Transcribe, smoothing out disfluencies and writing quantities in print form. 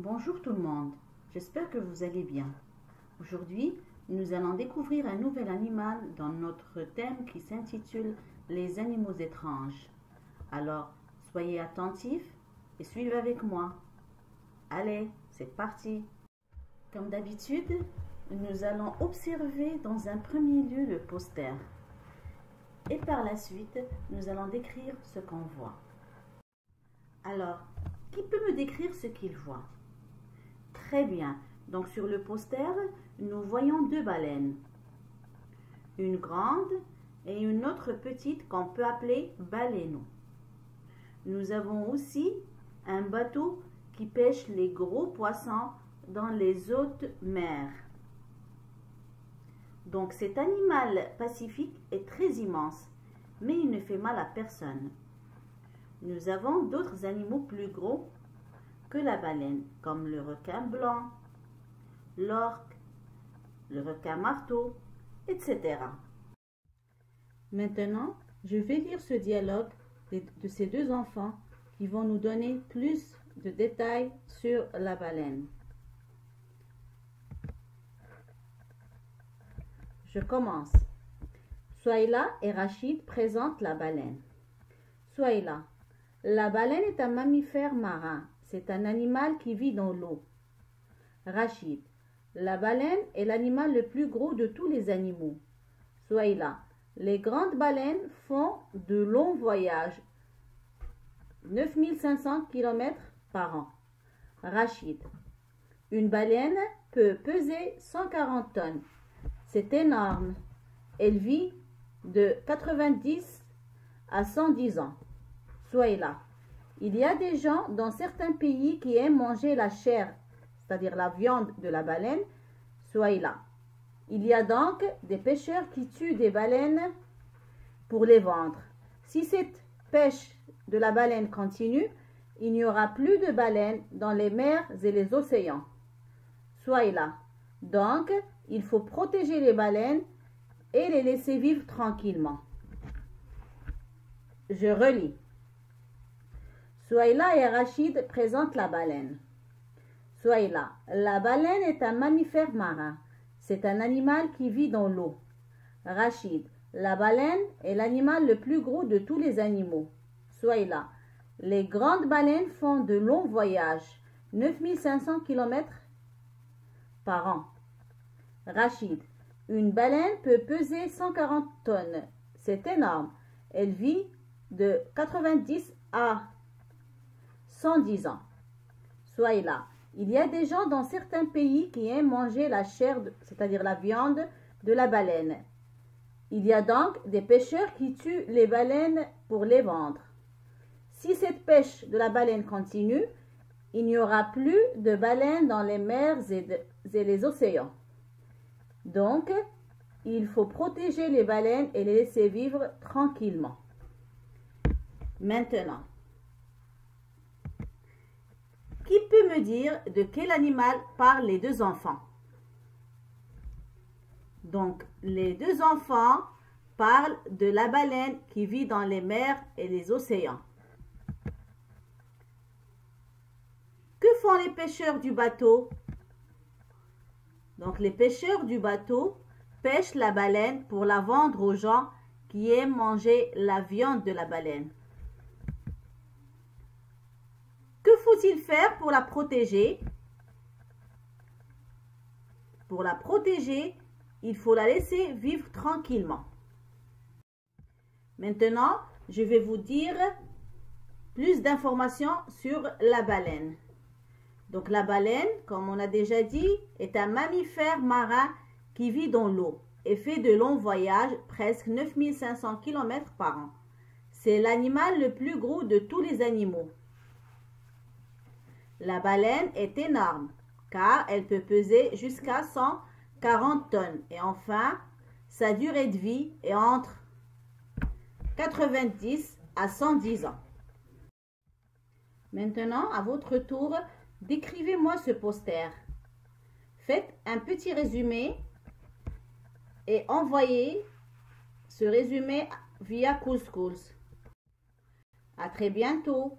Bonjour tout le monde, j'espère que vous allez bien. Aujourd'hui, nous allons découvrir un nouvel animal dans notre thème qui s'intitule Les animaux étranges. Alors, soyez attentifs et suivez avec moi. Allez, c'est parti. Comme d'habitude, nous allons observer dans un premier lieu le poster. Et par la suite, nous allons décrire ce qu'on voit. Alors, qui peut me décrire ce qu'il voit? Très bien. Donc sur le poster, nous voyons deux baleines. Une grande et une autre petite qu'on peut appeler baleineau. Nous avons aussi un bateau qui pêche les gros poissons dans les hautes mers. Donc cet animal pacifique est très immense, mais il ne fait mal à personne. Nous avons d'autres animaux plus gros que la baleine, comme le requin blanc, l'orque, le requin marteau, etc. Maintenant, je vais lire ce dialogue de ces deux enfants qui vont nous donner plus de détails sur la baleine. Je commence. Souaïla et Rachid présentent la baleine. Souaïla. La baleine est un mammifère marin. C'est un animal qui vit dans l'eau. Rachid. La baleine est l'animal le plus gros de tous les animaux. Souaïla. Les grandes baleines font de longs voyages, 9500 km par an. Rachid. Une baleine peut peser 140 tonnes. C'est énorme. Elle vit de 90 à 110 ans. Souaïla. Il y a des gens dans certains pays qui aiment manger la chair, c'est-à-dire la viande de la baleine. Souaïla. Il y a donc des pêcheurs qui tuent des baleines pour les vendre. Si cette pêche de la baleine continue, il n'y aura plus de baleines dans les mers et les océans. Souaïla. Donc, il faut protéger les baleines et les laisser vivre tranquillement. Je relis. Souaïla et Rachid présentent la baleine. Souaïla. La baleine est un mammifère marin. C'est un animal qui vit dans l'eau. Rachid. La baleine est l'animal le plus gros de tous les animaux. Souaïla. Les grandes baleines font de longs voyages, 9500 km par an. Rachid. Une baleine peut peser 140 tonnes. C'est énorme. Elle vit de 90 à 110 ans. Souaïla. Il y a des gens dans certains pays qui aiment manger la chair, c'est-à-dire la viande de la baleine. Il y a donc des pêcheurs qui tuent les baleines pour les vendre. Si cette pêche de la baleine continue, il n'y aura plus de baleines dans les mers et les océans. Donc, il faut protéger les baleines et les laisser vivre tranquillement. Maintenant, qui peut me dire de quel animal parlent les deux enfants? Donc, les deux enfants parlent de la baleine qui vit dans les mers et les océans. Que font les pêcheurs du bateau? Donc, les pêcheurs du bateau pêchent la baleine pour la vendre aux gens qui aiment manger la viande de la baleine. Que faut-il faire pour la protéger? Pour la protéger, il faut la laisser vivre tranquillement. Maintenant, je vais vous dire plus d'informations sur la baleine. Donc la baleine, comme on a déjà dit, est un mammifère marin qui vit dans l'eau et fait de longs voyages, presque 9500 km par an. C'est l'animal le plus gros de tous les animaux. La baleine est énorme car elle peut peser jusqu'à 140 tonnes. Et enfin, sa durée de vie est entre 90 à 110 ans. Maintenant, à votre tour, décrivez-moi ce poster. Faites un petit résumé et envoyez ce résumé via Couscous. À très bientôt.